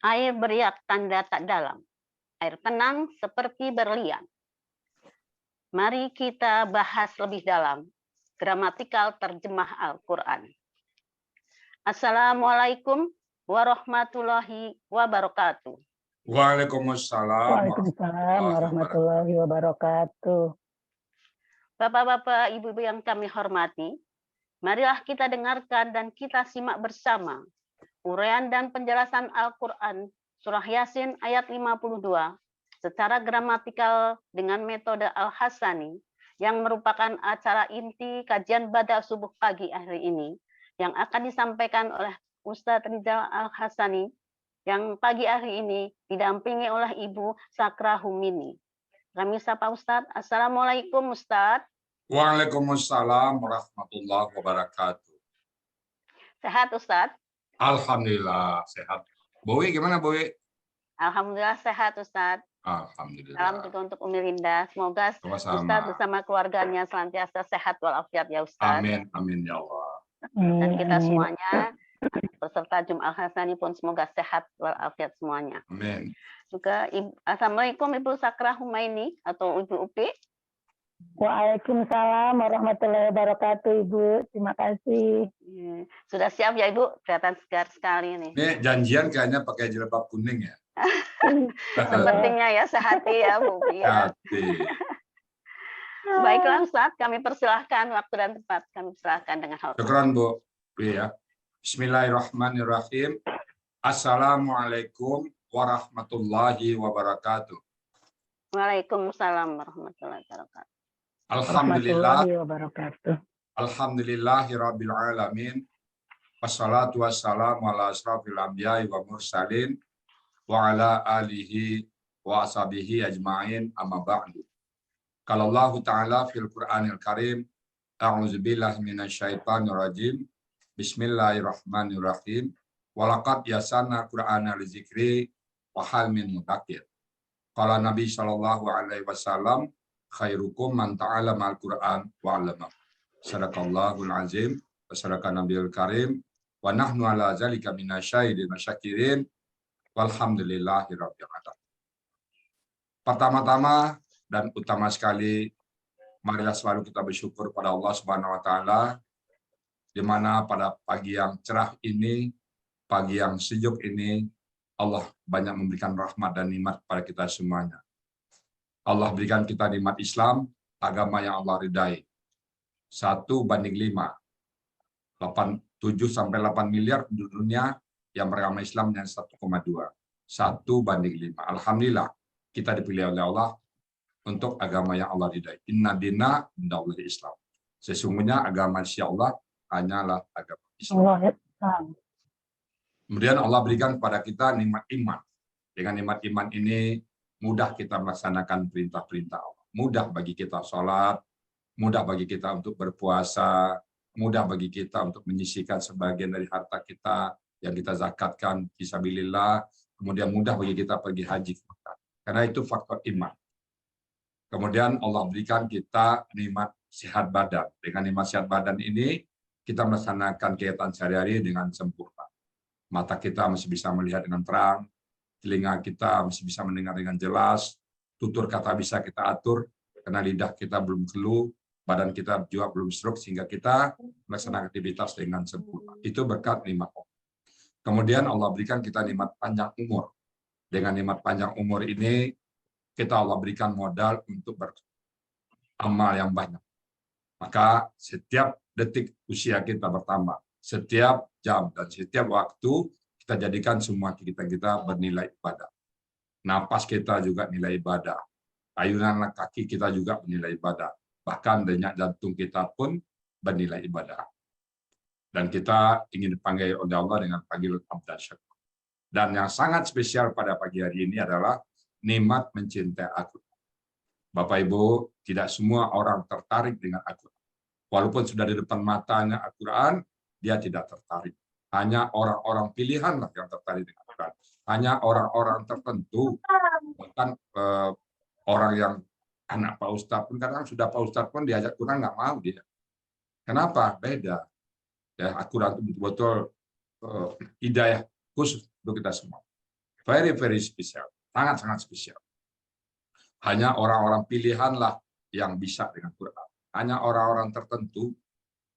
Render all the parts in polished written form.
Air beriak tanda tak dalam, air tenang seperti berlian. Mari kita bahas lebih dalam gramatikal terjemah Al-Quran. Assalamualaikum warahmatullahi wabarakatuh. Waalaikumsalam Waalaikumsalam warahmatullahi wabarakatuh. Bapak-bapak, ibu-ibu yang kami hormati, marilah kita dengarkan dan kita simak bersama uraian dan penjelasan Al-Quran Surah Yasin ayat 52 secara gramatikal dengan metode Al-Hasani yang merupakan acara inti kajian Bada Subuh pagi hari ini yang akan disampaikan oleh Ustadz Rizal Al-Hasani yang pagi hari ini didampingi oleh Ibu Sakra Humini. Kami sapa Ustadz. Assalamualaikum Ustadz. Waalaikumsalam warahmatullahi wabarakatuh. Sehat Ustadz? Alhamdulillah sehat. Bowi gimana Bowi? Alhamdulillah sehat Ustadz. Alhamdulillah. Salam juga untuk Umi Linda. Semoga Sama-sama. Ustadz bersama keluarganya senantiasa sehat walafiat ya Ustadz. Amin, amin ya Allah. Dan kita semuanya peserta Jum'ah Hasani pun semoga sehat walafiat semuanya. Amin. Juga Assalamualaikum Ibu Sakra Humaini atau Ibu Upi. Waalaikumsalam warahmatullahi wabarakatuh Ibu. Terima kasih. Sudah siap ya Ibu? Kelihatan segar sekali nih. Ini janjian kayaknya pakai jilbab kuning ya. Sepertinya ya sehati ya Bu Upi. Hati. Baiklah Ustadz, kami persilahkan waktu dan tempat. Kami persilahkan dengan hal. Syukran Bu. Ya. Bismillahirrahmanirrahim. Assalamualaikum warahmatullahi wabarakatuh. Waalaikumsalam warahmatullahi wabarakatuh. Alhamdulillah. Warahmatullahi wabarakatuh. Alhamdulillahirabbil alamin. Wassalatu wassalamu ala asrafil anbiya'i wa mursalin wa ala alihi wa ashabihi ajma'in amma ba'du. Qala Allah Ta'ala fil Qur'anil Karim, a'udzu billahi minasyaitonir rajim. Bismillahirrahmanirrahim. Walaqad yasanna Qur'ana lizikri wa hal min mudzakir. Qala Nabi sallallahu alaihi wasallam, khairukum man ta'allama al-Qur'an wa 'allama. Sadaqallahul azim wa sadaqa nabiyul karim wa nahnu ala zalika minasyahidin wasyakirin walhamdulillahi rabbil alamin. Pertama-tama dan utama sekali, marilah selalu kita bersyukur pada Allah Subhanahu wa taala di mana pada pagi yang cerah ini, pagi yang sejuk ini, Allah banyak memberikan rahmat dan nikmat kepada kita semuanya. Allah berikan kita nikmat Islam, agama yang Allah ridai. 1:5. 7-8 miliar di dunia yang beragama Islam yang 1,2. 1:5. Alhamdulillah kita dipilih oleh Allah untuk agama yang Allah ridai. Inna dina indallahi Islam. Sesungguhnya agama Insya Allah hanyalah agama Islam. Kemudian Allah berikan kepada kita nikmat iman. Dengan nikmat iman ini mudah kita melaksanakan perintah-perintah Allah. Mudah bagi kita sholat, mudah bagi kita untuk berpuasa, mudah bagi kita untuk menyisihkan sebagian dari harta kita yang kita zakatkan fisabilillah, kemudian mudah bagi kita pergi haji. Karena itu faktor iman. Kemudian Allah berikan kita nikmat sehat badan. Dengan nikmat sehat badan ini, kita melaksanakan kegiatan sehari-hari dengan sempurna. Mata kita masih bisa melihat dengan terang, telinga kita masih bisa mendengar dengan jelas, tutur kata bisa kita atur, karena lidah kita belum keluh, badan kita juga belum stroke, sehingga kita melaksanakan aktivitas dengan sempurna. Itu berkat nikmat Allah. Kemudian Allah berikan kita nikmat panjang umur. Dengan nikmat panjang umur ini, kita Allah berikan modal untuk beramal yang banyak. Maka setiap detik usia kita bertambah, setiap jam dan setiap waktu kita jadikan semua kita bernilai ibadah. Napas kita juga nilai ibadah. Ayunan kaki kita juga bernilai ibadah. Bahkan denyut jantung kita pun bernilai ibadah. Dan kita ingin dipanggil oleh Allah dengan panggilan abdan syakur. Dan yang sangat spesial pada pagi hari ini adalah nikmat mencintai Al-Quran. Bapak Ibu, tidak semua orang tertarik dengan Al-Quran. Walaupun sudah di depan matanya Al-Quran, dia tidak tertarik. Hanya orang-orang pilihan lah yang tertarik dengan Al-Quran. Hanya orang-orang tertentu, bahkan orang yang anak Pak Ustadz pun, kadang sudah Pak Ustadz pun diajak Quran nggak mau dia. Kenapa? Beda. Ya, Al-Quran itu betul-betul hidayah khusus untuk kita semua. Very, very spesial. Sangat-sangat spesial. Hanya orang-orang pilihanlah yang bisa dengan Quran. Hanya orang-orang tertentu.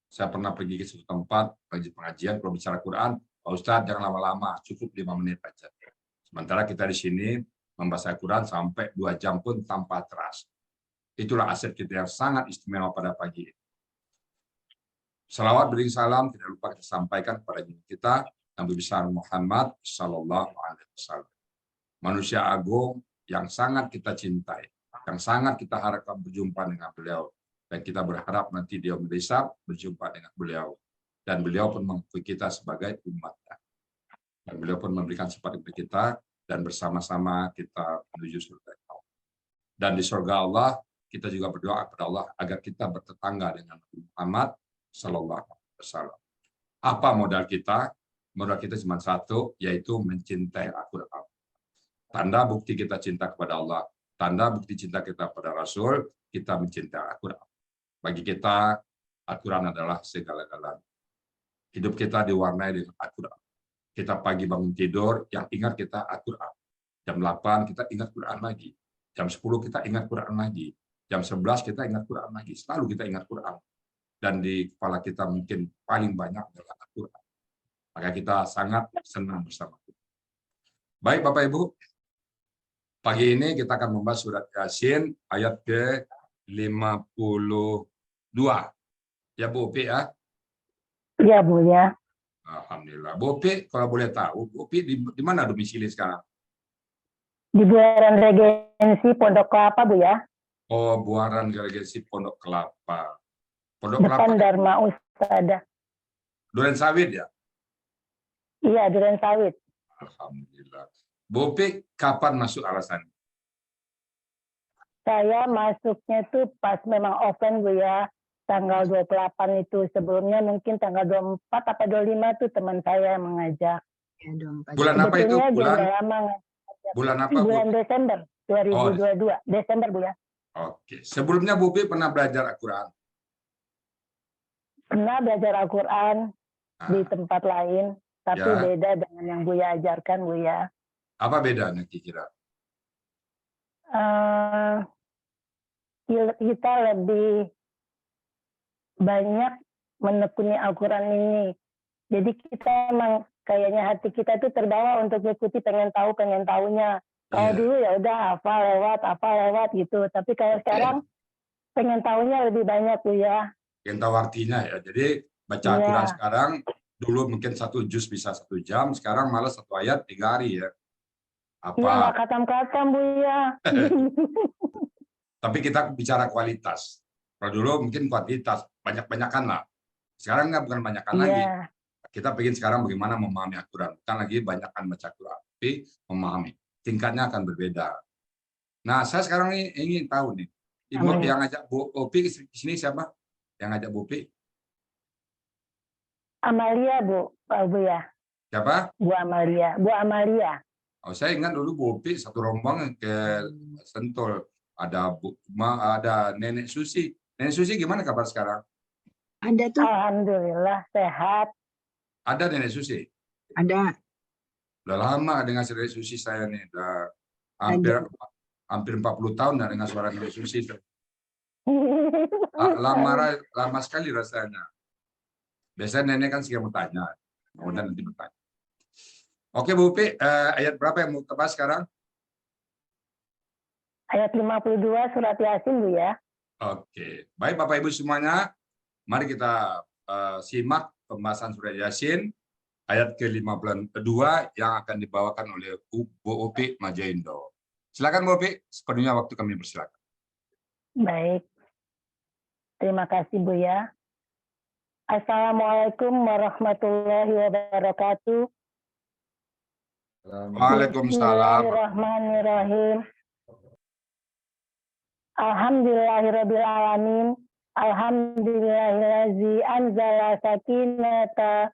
Saya pernah pergi ke suatu tempat, pengajian, kalau bicara Quran, Pak Ustadz jangan lama-lama, cukup 5 menit aja. Sementara kita di sini membaca Quran sampai 2 jam pun tanpa terasa. Itulah aset kita yang sangat istimewa pada pagi ini. Salawat bering salam tidak lupa kita sampaikan kepada kita Nabi besar Muhammad Sallallahu Alaihi Wasallam. Manusia agung yang sangat kita cintai, yang sangat kita harapkan berjumpa dengan beliau. Dan kita berharap nanti dia bisa berjumpa dengan beliau. Dan beliau pun mengakui kita sebagai umatnya. Dan beliau pun memberikan sifat kepada kita, dan bersama-sama kita menuju surga Allah. Dan di surga Allah, kita juga berdoa kepada Allah agar kita bertetangga dengan Nabi Muhammad Sallallahu Alaihi Wasallam. Apa modal kita? Modal kita cuma satu, yaitu mencintai Al-Quran. Tanda bukti kita cinta kepada Allah, tanda bukti cinta kita pada Rasul, kita mencintai Al-Quran. Bagi kita, Al-Quran adalah segala-galanya. Hidup kita diwarnai dengan Al-Quran. Kita pagi bangun tidur, yang ingat kita Al-Quran. Jam 8 kita ingat Quran lagi. Jam 10 kita ingat Quran lagi. Jam 11 kita ingat Quran lagi. Selalu kita ingat Quran. Dan di kepala kita mungkin paling banyak adalah Al-Quran. Maka kita sangat senang bersama kita. Baik Bapak Ibu, pagi ini kita akan membahas surat Yasin ayat ke-52. Ya Bu Upi ya? Iya Bu ya. Alhamdulillah. Bu Upi, kalau boleh tahu, Bu Upi di mana domisili sekarang? Di Buaran Regensi Pondok Kelapa Bu ya. Oh, Buaran Regensi Pondok Kelapa. Pondok Depan Kelapa. Dharma Ustada. Duren Sawit ya? Iya, Duren Sawit. Alhamdulillah. Bu Upi, kapan masuk alasan? Saya masuknya tuh pas memang offline Bu ya. Tanggal 28 itu. Sebelumnya mungkin tanggal 24 atau 25 tuh teman saya yang mengajak. Ya, 24. Bulan apa itu? Sebetulnya dia Bulan udah lama bulan apa, Bu? bulan Desember 2022. Desember Bu ya. Oke. Sebelumnya Bu Upi pernah belajar Al-Quran? Pernah belajar Al-Quran di Nah, tempat lain. Tapi Ya. beda dengan yang Buya ajarkan Bu ya. apa bedanya kira-kira? Kita lebih banyak menekuni Al-Quran ini. Jadi kita emang kayaknya hati kita tuh terbawa untuk mengikuti pengen tahunya. Kalau Iya. dulu ya udah hafal lewat gitu. Tapi kalau sekarang pengen tahunya lebih banyak Bu ya. Yang tahu artinya ya. Jadi baca Iya. Al-Quran sekarang, dulu mungkin 1 juz bisa 1 jam, sekarang malah 1 ayat 3 hari ya. Iya nggak Apa? katam-katam Bu ya. Tapi kita bicara kualitas. Kalau dulu mungkin kuantitas, banyak-banyakan lah. Sekarang nggak bukan banyakan lagi. Iya. Kita pengen sekarang bagaimana memahami Al-Quran. Bukan lagi banyakkan baca Quran, tapi memahami. Tingkatnya akan berbeda. Nah, saya sekarang ini ingin tahu nih, Ibu Amin. yang ngajak Bu Upi ke sini siapa? Yang ngajak Bu Upi? Amalia Bu ya. Siapa? Bu Amalia. Oh, saya ingat dulu Bu Upi satu rombongan ke Sentul. Ada Nenek Susi. Nenek Susi gimana kabar sekarang? Ada tuh, Alhamdulillah sehat. Ada Nenek Susi? ada. Udah lama dengan Nenek Susi saya nih. Udah hampir 40 tahun nggak dengar suara Nenek Susi. Lama sekali rasanya. Biasanya nenek kan suka bertanya. Kemudian nanti bertanya. Oke Bu Upi, ayat berapa yang mau kita bahas sekarang? Ayat 52 surat Yasin Bu ya. Oke, baik Bapak Ibu semuanya, mari kita simak pembahasan surat Yasin ayat ke-52 yang akan dibawakan oleh Bu Upi Majaindo. Silakan Bu Upi, sepenuhnya waktu kami persilakan. Baik. Terima kasih Bu ya. Assalamualaikum warahmatullahi wabarakatuh. Waalaikumsalam. Bismillahirrahmanirrahim. Alhamdulillahirrabbilalamin. Alhamdulillahillazi anzala sakinata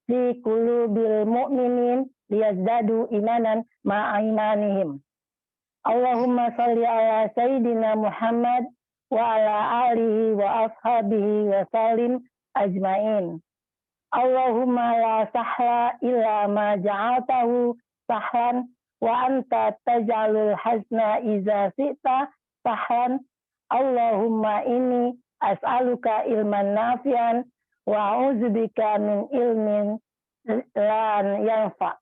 fi qulubil mu'minin liyazdadu imanan ma'a imanihim. Allahumma salli ala Sayyidina Muhammad wa ala alihi wa ashabihi wa salim ajmain. Allahumma la sahla illa ma ja'altahu sahlan wa anta taj'alul hazna iza syi'ta sahlan. Allahumma inni as'aluka ilman nafi'an wa a'udzubika min ilmin la yanfa'.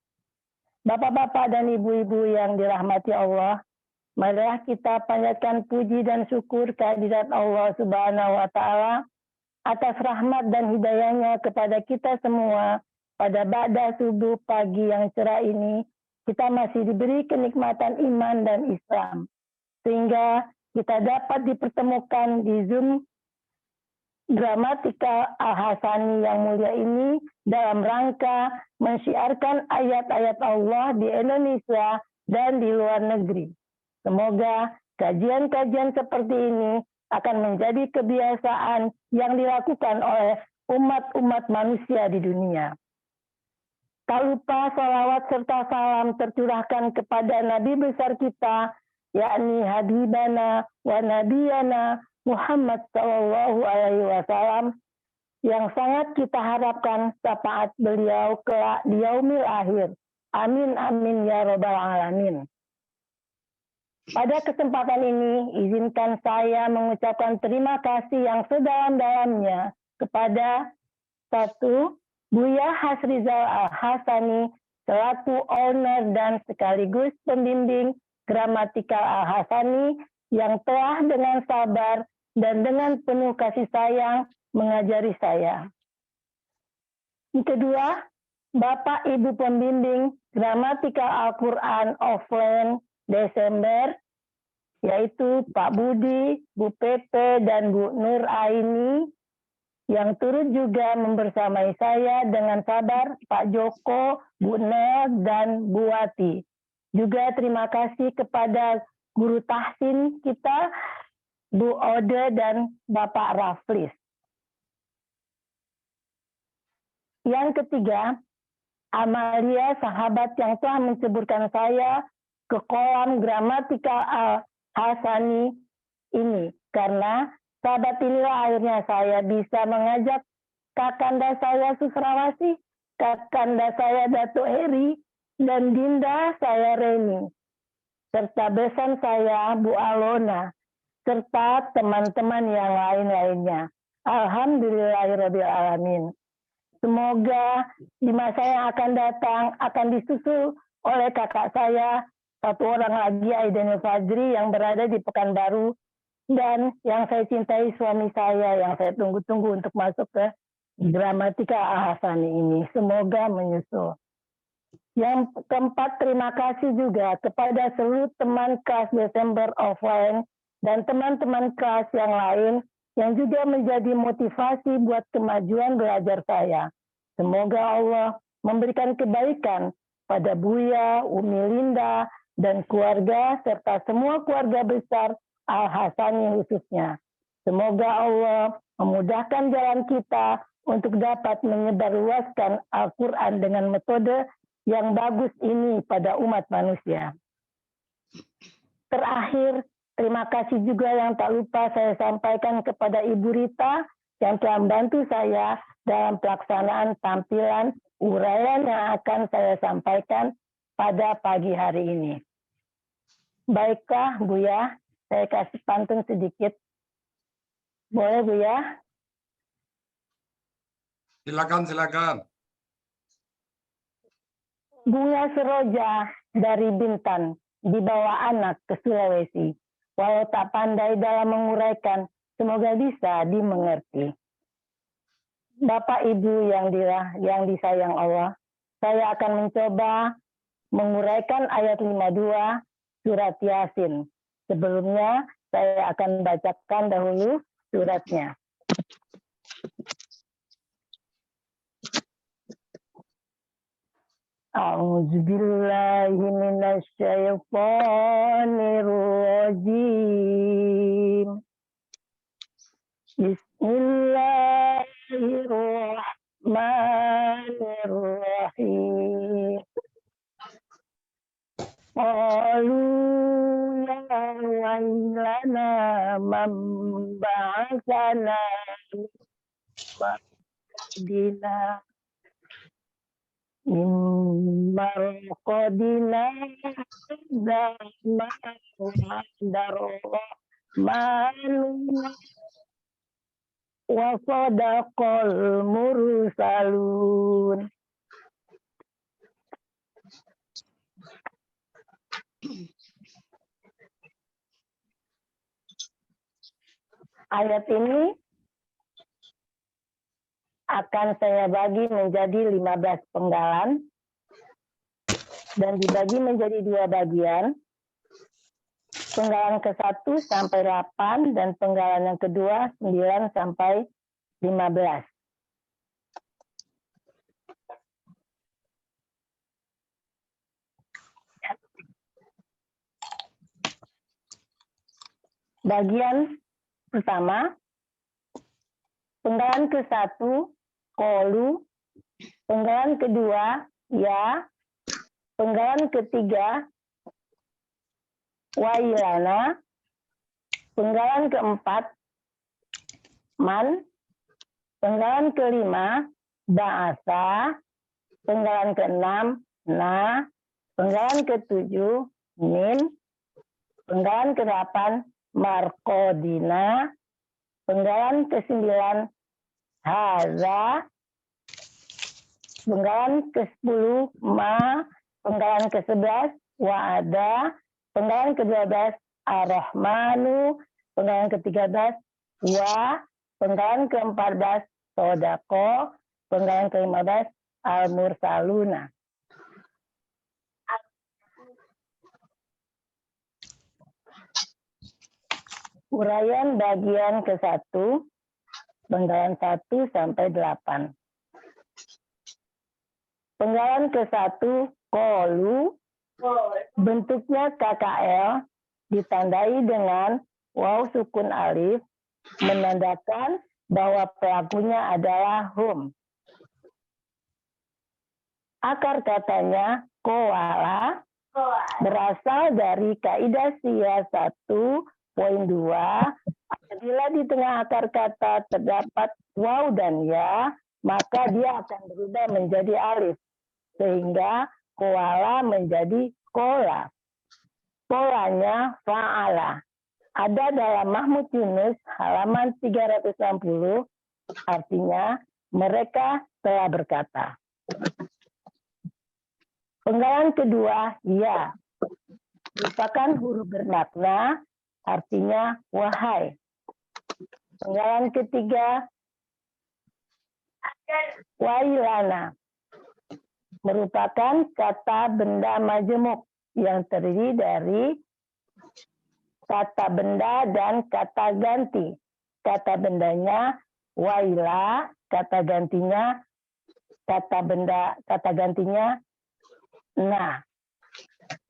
Bapak-bapak dan ibu-ibu yang dirahmati Allah, marilah kita panjatkan puji dan syukur kehadirat Allah Subhanahu wa Ta'ala atas rahmat dan hidayahnya kepada kita semua pada ba'da subuh pagi yang cerah ini. Kita masih diberi kenikmatan iman dan Islam, sehingga kita dapat dipertemukan di Zoom Gramatika Al-Hasani yang mulia ini dalam rangka mensyiarkan ayat-ayat Allah di Indonesia dan di luar negeri. Semoga kajian-kajian seperti ini akan menjadi kebiasaan yang dilakukan oleh umat-umat manusia di dunia. Tak lupa salawat serta salam tercurahkan kepada Nabi besar kita, yakni Habibana wa Nabiyana Muhammad Sallallahu Alaihi Wasallam, yang sangat kita harapkan syafaat beliau kelak di yaumil akhir. Amin amin ya robbal alamin. Pada kesempatan ini, izinkan saya mengucapkan terima kasih yang sedalam-dalamnya kepada satu, Buya Hasrizal Al-Hasani selaku owner dan sekaligus pembimbing Gramatikal Al-Hasani yang telah dengan sabar dan dengan penuh kasih sayang mengajari saya. Yang kedua, Bapak Ibu pembimbing Gramatikal Al-Quran offline Desember, yaitu Pak Budi, Bu Pepe, dan Bu Nur Aini, yang turut juga membersamai saya dengan sabar, Pak Joko, Bu Nel, dan Bu Wati. Juga terima kasih kepada guru tahsin kita, Bu Ode dan Bapak Raflis. Yang ketiga, Amalia, sahabat yang telah menceburkan saya ke kolam Gramatikal Al-Hasani ini, karena sahabat inilah akhirnya saya bisa mengajak kakanda saya Susrawasi, kakanda saya Datuk Heri, dan dinda saya Reni, serta besan saya Bu Alona, serta teman-teman yang lain-lainnya. Alhamdulillahirabbil alamin. Semoga di masa yang akan datang akan disusul oleh kakak saya, satu orang lagi, Aidanil Fajri, yang berada di Pekanbaru, dan yang saya cintai suami saya yang saya tunggu-tunggu untuk masuk ke Gramatikal Al-Hasani ini. Semoga menyusul. Yang keempat, terima kasih juga kepada seluruh teman kelas Desember offline dan teman-teman kelas yang lain yang juga menjadi motivasi buat kemajuan belajar saya. Semoga Allah memberikan kebaikan pada Buya, Umi Linda, dan keluarga, serta semua keluarga besar Al-Hasani khususnya. Semoga Allah memudahkan jalan kita untuk dapat menyebarluaskan Al-Quran dengan metode yang bagus ini pada umat manusia. Terakhir, terima kasih juga yang tak lupa saya sampaikan kepada Ibu Rita yang telah membantu saya dalam pelaksanaan tampilan uraian yang akan saya sampaikan pada pagi hari ini. Baiklah, Buya, saya kasih pantun sedikit. Boleh, Buya? Silakan. Bunga seroja dari Bintan dibawa anak ke Sulawesi. Walau tak pandai dalam menguraikan, semoga bisa dimengerti. Bapak Ibu yang disayang Allah, saya akan mencoba menguraikan ayat 52 surat Yasin. Sebelumnya saya akan bacakan dahulu suratnya. A'udzubillahi minasyaitonirrajim. Bismillahirrahmanirrahim. Qalu ya wailana man ba'atsana min marqadina manuna wa sadaqal mursalun. Ayat ini akan saya bagi menjadi 15 penggalan dan dibagi menjadi 2 bagian. Penggalan ke-1 sampai 8 dan penggalan yang kedua 9 sampai 15. Bagian pertama, penggalan ke-1 qalu, penggalan kedua ya, penggalan ketiga wailana, penggalan keempat man, penggalan kelima ba'asa, penggalan keenam na, penggalan ketujuh min, penggalan ke-8 marqadina, penggalan ke-9 haza, penggalan ke-10 ma, penggalan ke-11 wa'ada, penggalan ke-12 ar-Rahmanu, penggalan ke-13 wa, penggalan ke-14 sodako, penggalan ke-15 al-mursaluna. Uraian bagian ke-1, penggalan 1 sampai 8. Penggalan ke-1 qalu, bentuknya KKL ditandai dengan waw sukun alif, menandakan bahwa pelakunya adalah hum. Akar katanya koala berasal dari kaidah SIA 1.2. Apabila di tengah akar kata terdapat waw dan ya, maka dia akan berubah menjadi alif, sehingga koala menjadi kola. Polanya fa'ala. Ada dalam Mahmud Yunus halaman 360, artinya mereka telah berkata. Penggalan kedua ya, merupakan huruf bermakna, artinya wahai. Penggalan ketiga wailana, merupakan kata benda majemuk yang terdiri dari kata benda dan kata ganti. Kata bendanya waila, kata gantinya kata benda, kata gantinya nah.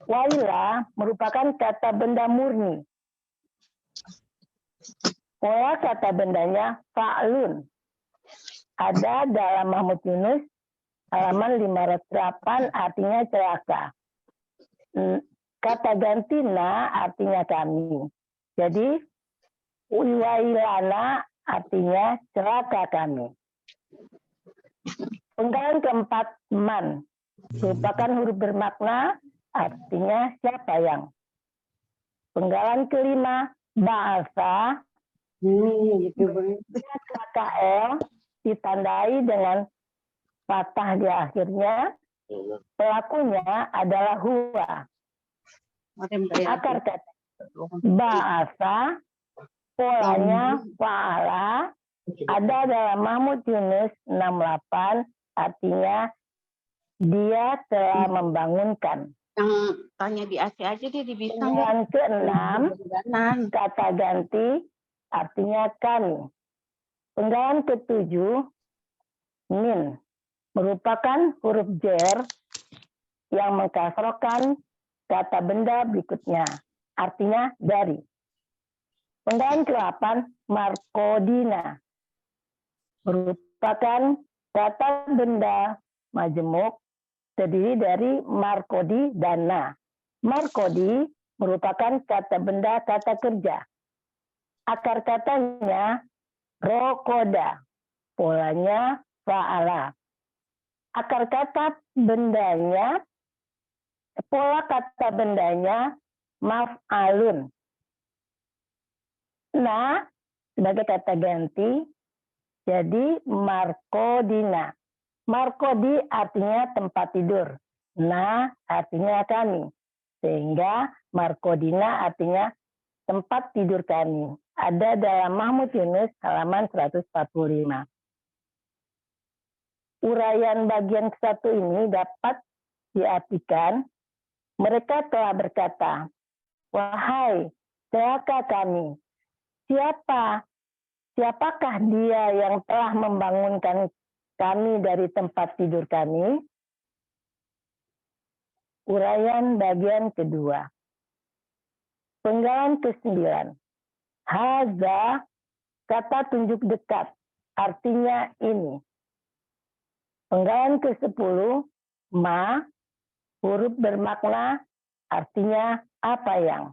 Waila merupakan kata benda murni. Pola kata bendanya fa'lun. Ada dalam Mahmud Yunus halaman 508, artinya celaka. Kata ganti na artinya kami. Jadi wailana artinya celaka kami. Penggalan keempat man, merupakan huruf bermakna, artinya siapa yang. Penggalan kelima ba'asa, KKL ditandai dengan fathah di akhirnya, pelakunya adalah huwa. Akar kata ba'asa, polanya fa'ala, ada dalam Mahmud Yunus 68, artinya dia telah membangunkan. Yang tanya di AC aja dia bisa. Yang keenam, kata ganti, artinya kami. Penggalan ketujuh, min, merupakan huruf jer yang mengkasrokan kata benda berikutnya, artinya dari. Penggalan ke-8, marqadina, merupakan kata benda majemuk terdiri dari markodi dan na. Markodi merupakan kata benda kata kerja. Akar katanya rokoda, polanya fa'ala. Akar kata bendanya, pola kata bendanya maf'alun. Nah, sebagai kata ganti, jadi markodina. Markodi artinya tempat tidur. Nah, artinya kami. Sehingga markodina artinya tempat tidur kami. Ada dalam Mahmud Yunus halaman 145. Uraian bagian satu ini dapat diartikan, mereka telah berkata, wahai celaka kami, siapakah dia yang telah membangunkan kami dari tempat tidur kami? Uraian bagian kedua. Penggalan ke-9. Haza, kata tunjuk dekat, artinya ini. Penggalan ke-10. Ma, huruf bermakna, artinya apa yang.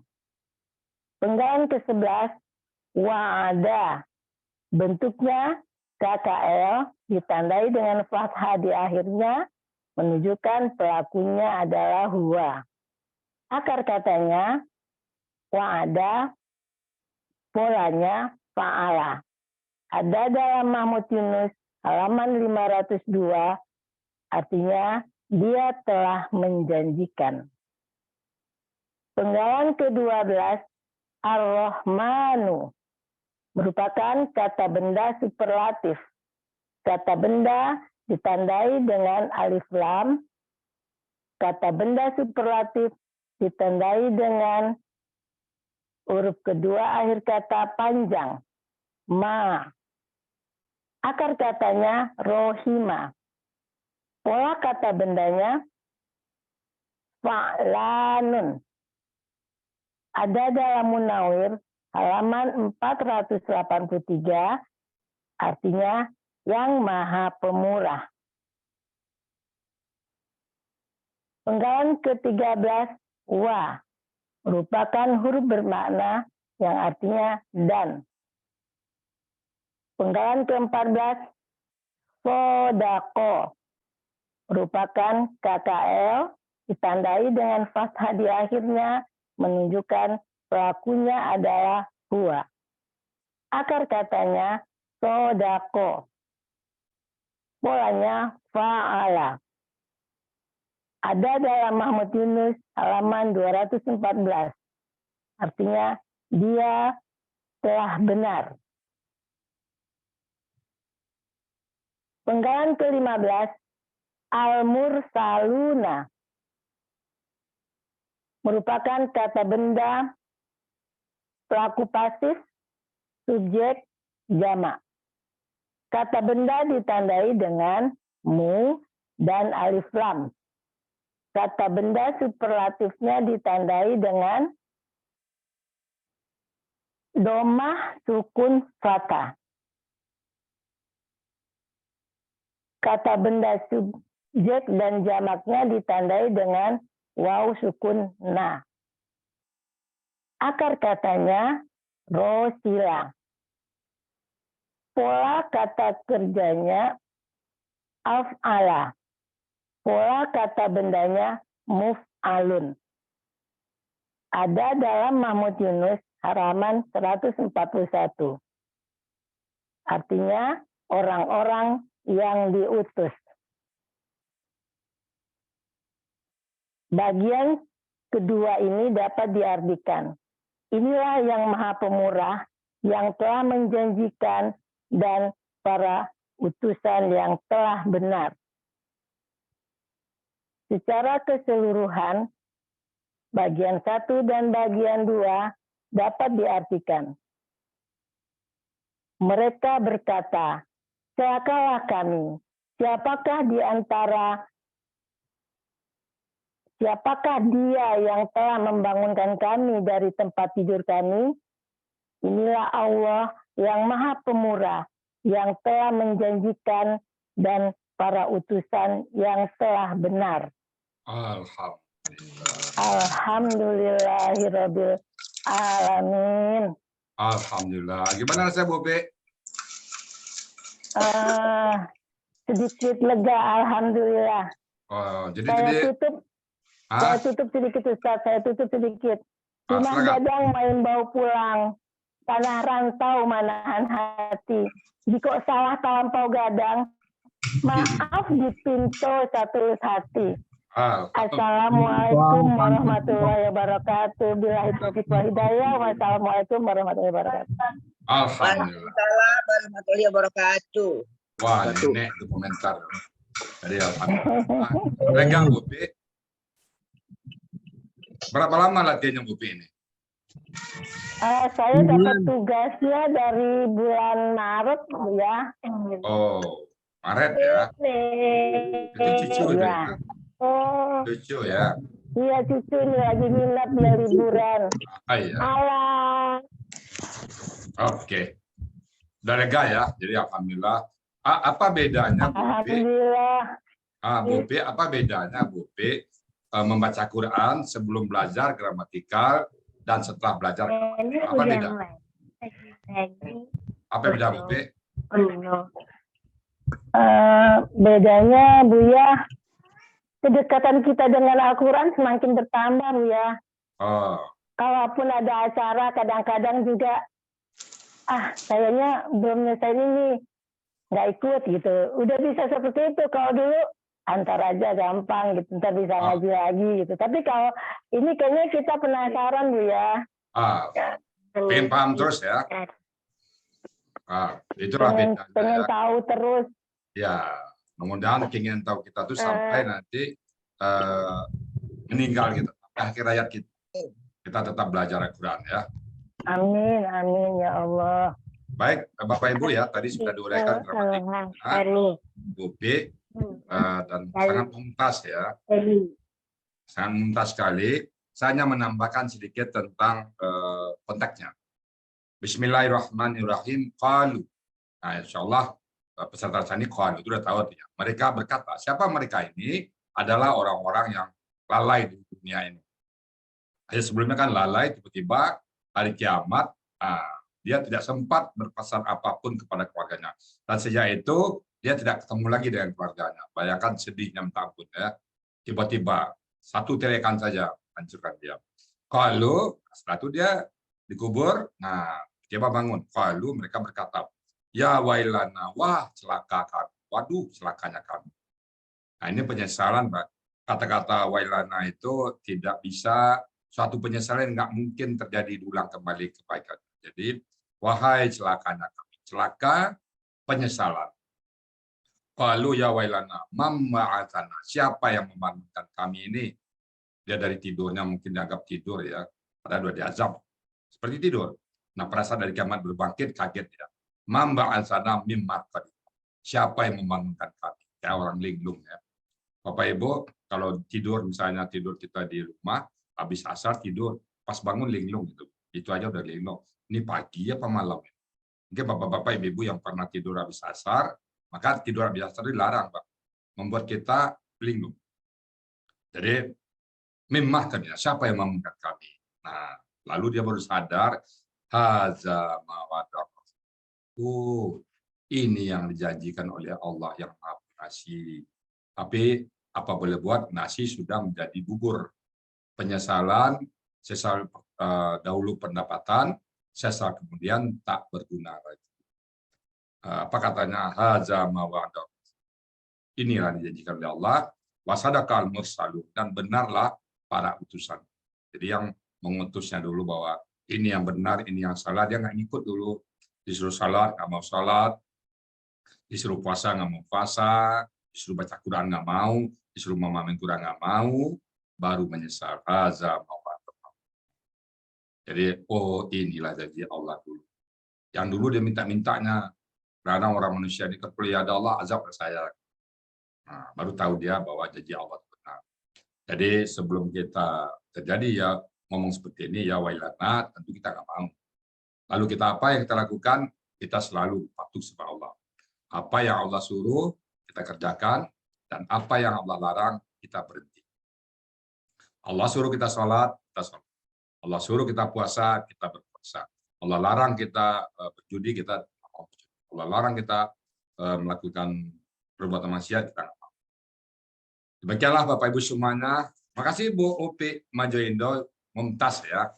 Penggalan ke-11. Wa'ada, bentuknya KKL ditandai dengan fathah di akhirnya, menunjukkan pelakunya adalah huwa. Akar katanya wa'ada, polanya fa'ala. Ada dalam Mahmud Yunus halaman 502, artinya dia telah menjanjikan. Penggalan ke-12, Ar-Rahmanu, merupakan kata benda superlatif. Kata benda ditandai dengan alif lam. Kata benda superlatif ditandai dengan huruf kedua akhir kata panjang. Ma. Akar katanya rohima. Pola kata bendanya fa'lanun. Ada dalam Munawir halaman 483, artinya yang maha pemurah. Penggalan ke-13, wa, merupakan huruf bermakna yang artinya dan. Penggalan ke-14, sodako, merupakan KKL ditandai dengan fathah di akhirnya, menunjukkan pelakunya adalah huwa. Akar katanya sodako. Polanya fa'ala. Ada dalam Mahmud Yunus halaman 214. Artinya dia telah benar. Penggalan ke-15, al-mursaluna, merupakan kata benda pelaku pasif, subjek, jamak. Kata benda ditandai dengan mu dan alif lam. Kata benda superlatifnya ditandai dengan domah sukun fathah. Kata benda subjek dan jamaknya ditandai dengan waw sukun na. Akar katanya rosila. Pola kata kerjanya af'ala. Pola kata bendanya muf'alun. Ada dalam Mahmud Yunus halaman 141. Artinya orang-orang yang diutus. Bagian kedua ini dapat diartikan. Inilah yang maha pemurah, yang telah menjanjikan, dan para utusan yang telah benar. Secara keseluruhan, bagian 1 dan bagian 2 dapat diartikan. Mereka berkata, celakalah kami, siapakah dia yang telah membangunkan kami dari tempat tidur kami? Inilah Allah yang maha pemurah, yang telah menjanjikan, dan para utusan yang telah benar. Alhamdulillahirabbil alamin. Alhamdulillah. Gimana rasanya, Bu Pi? sedikit lega, alhamdulillah. Oh, jadi Saya tadi tutup sedikit Ustaz, saya tutup sedikit. Rumah silakan. gadang main bau pulang, tanah rantau manahan hati. Jika salah talampau gadang, maaf di pintu satu hati. Assalamualaikum warahmatullahi wabarakatuh. Billahi taufiq wal hidayah. Wassalamualaikum warahmatullahi wabarakatuh. Alhamdulillah. Waalaikumsalam warahmatullahi wabarakatuh. Wah, nenek itu komentar. Jadi alhamdulillah. Lega Bu Pi. Berapa lama latihannya Bu Pi ini? Saya dapat tugasnya dari bulan Maret ya. Oh, Maret ya. Itu cucu itu ya. Oh, Cucu ya. iya cucu nih lagi minat dia liburan. Iya. Alah. Oke. Udah lega ya. Jadi alhamdulillah. Apa bedanya Bu Pi? Alhamdulillah. Bu Pi, apa bedanya Bu Pi membaca Quran sebelum belajar gramatikal dan setelah belajar gramatikal? Apa beda? Apa beda Bu Pi? Bedanya Buya, kedekatan kita dengan Al-Quran semakin bertambah Buya. Oh. Kalaupun ada acara kadang-kadang juga kayaknya belum nyelesain ini, nggak ikut gitu. Udah bisa seperti itu. Kalau dulu antar aja gampang gitu, ntar bisa ngaji lagi gitu. Tapi kalau ini kayaknya kita penasaran Buya. Pengen paham terus ya. Itulah bedanya. Pengen tahu terus. Ya, mudah-mudahan keinginan tahu kita tuh sampai nanti meninggal gitu, akhir hayat kita tetap belajar Al-Quran ya. Amin, amin ya Allah. Baik, Bapak Ibu ya, tadi sudah diuraikan gramatiknya, Bu Pi, dan sangat tuntas ya, sangat tuntas sekali. Saya hanya menambahkan sedikit tentang konteksnya. Bismillahirrahmanirrahim. Qalu. Nah, insyaallah peserta ini qalu itu sudah tahu ya. Mereka berkata, siapa mereka ini? Adalah orang-orang yang lalai di dunia ini. Sebelumnya kan lalai, tiba-tiba hari kiamat, dia tidak sempat berpesan apapun kepada keluarganya. Dan sejak itu, dia tidak ketemu lagi dengan keluarganya. Bayangkan sedihnya minta ampun ya. Tiba-tiba, satu teriakan saja, hancurkan dia. Kalau setelah itu dia dikubur, tiba bangun. Kalau mereka berkata, ya wailana, wah celaka kami. Waduh, celakanya kami. Nah ini penyesalan, Pak. Kata-kata wailana itu tidak bisa, suatu penyesalan nggak mungkin terjadi diulang kembali kebaikan. Jadi, wahai celakanya kami. Celaka, penyesalan. Qalu ya wailana, mamma'atana. Siapa yang membangunkan kami ini? Dia dari tidurnya mungkin dianggap tidur ya. Padahal sudah diazab. Seperti tidur. Nah, perasaan dari kiamat berbangkit, kaget ya. Mamma'atana mimmarqad. Siapa yang membangunkan kami? Kayak orang linglung ya. Bapak Ibu, kalau tidur misalnya tidur kita di rumah, habis asar tidur, pas bangun linglung gitu. Itu aja udah linglung. Ini pagi apa malam? Mungkin bapak-bapak, ibu-ibu yang pernah tidur habis asar, maka tidur habis asar dilarang, Pak. Membuat kita linglung. Jadi, mimmarqad, siapa yang membangunkan kami? Nah, lalu dia baru sadar, haza mawadah. Ini yang dijanjikan oleh Allah yang Maha Pengasih. Tapi apa boleh buat, nasi sudah menjadi bubur. Penyesalan, sesal dahulu pendapatan, sesal kemudian tak berguna lagi. Apa katanya? Haza mawadah. Inilah yang dijanjikan oleh Allah. Wasadaqal mursalun, dan benarlah para utusan. Jadi yang mengutusnya dulu bahwa ini yang benar, ini yang salah, dia nggak ngikut dulu. Disuruh salat, nggak mau salat. Disuruh puasa, nggak mau puasa. Disuruh baca Quran, nggak mau. Disuruh memahami Quran, nggak mau. Baru menyesal. Haza mawadah. Jadi, inilah janji Allah dulu. Yang dulu dia minta-mintanya. Karena orang manusia ini kepercayaan Allah, azab saya. Nah, baru tahu dia bahwa janji Allah benar. Jadi sebelum kita terjadi ya ngomong seperti ini ya wailana, tentu kita nggak mau. Lalu kita apa yang kita lakukan? Kita selalu patuh kepada Allah. Apa yang Allah suruh kita kerjakan, dan apa yang Allah larang kita berhenti. Allah suruh kita sholat, kita sholat. Allah suruh kita puasa, kita berpuasa. Allah larang kita berjudi, kita Allah larang kita melakukan perbuatan maksiat kita nggak mau. Demikianlah Bapak Ibu semuanya. Makasih Bu Upi Majoindo, mumtaz ya,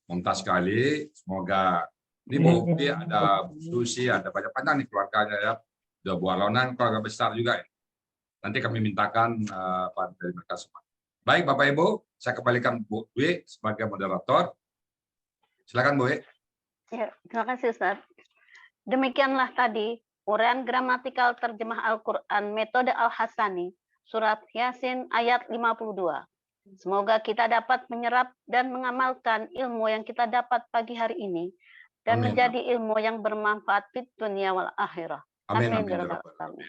mumtaz sekali. Semoga ini Bu Upi, ada Bu Susi, ada banyak-banyak nih keluarganya ya. Udah Bu Alonan, keluarga besar juga ya. Nanti kami mintakan dari mereka semua. Baik Bapak Ibu, saya kembalikan Bu Dwi sebagai moderator. Silakan Bu. Ya, terima kasih Ustaz. Demikianlah tadi uraian gramatikal terjemah Al-Quran metode Al-Hasani, surat Yasin ayat 52. Semoga kita dapat menyerap dan mengamalkan ilmu yang kita dapat pagi hari ini dan Amin. menjadi ilmu yang bermanfaat di dunia wal akhirah. Amin. Amin. Amin. Ya Rabbal Alamin.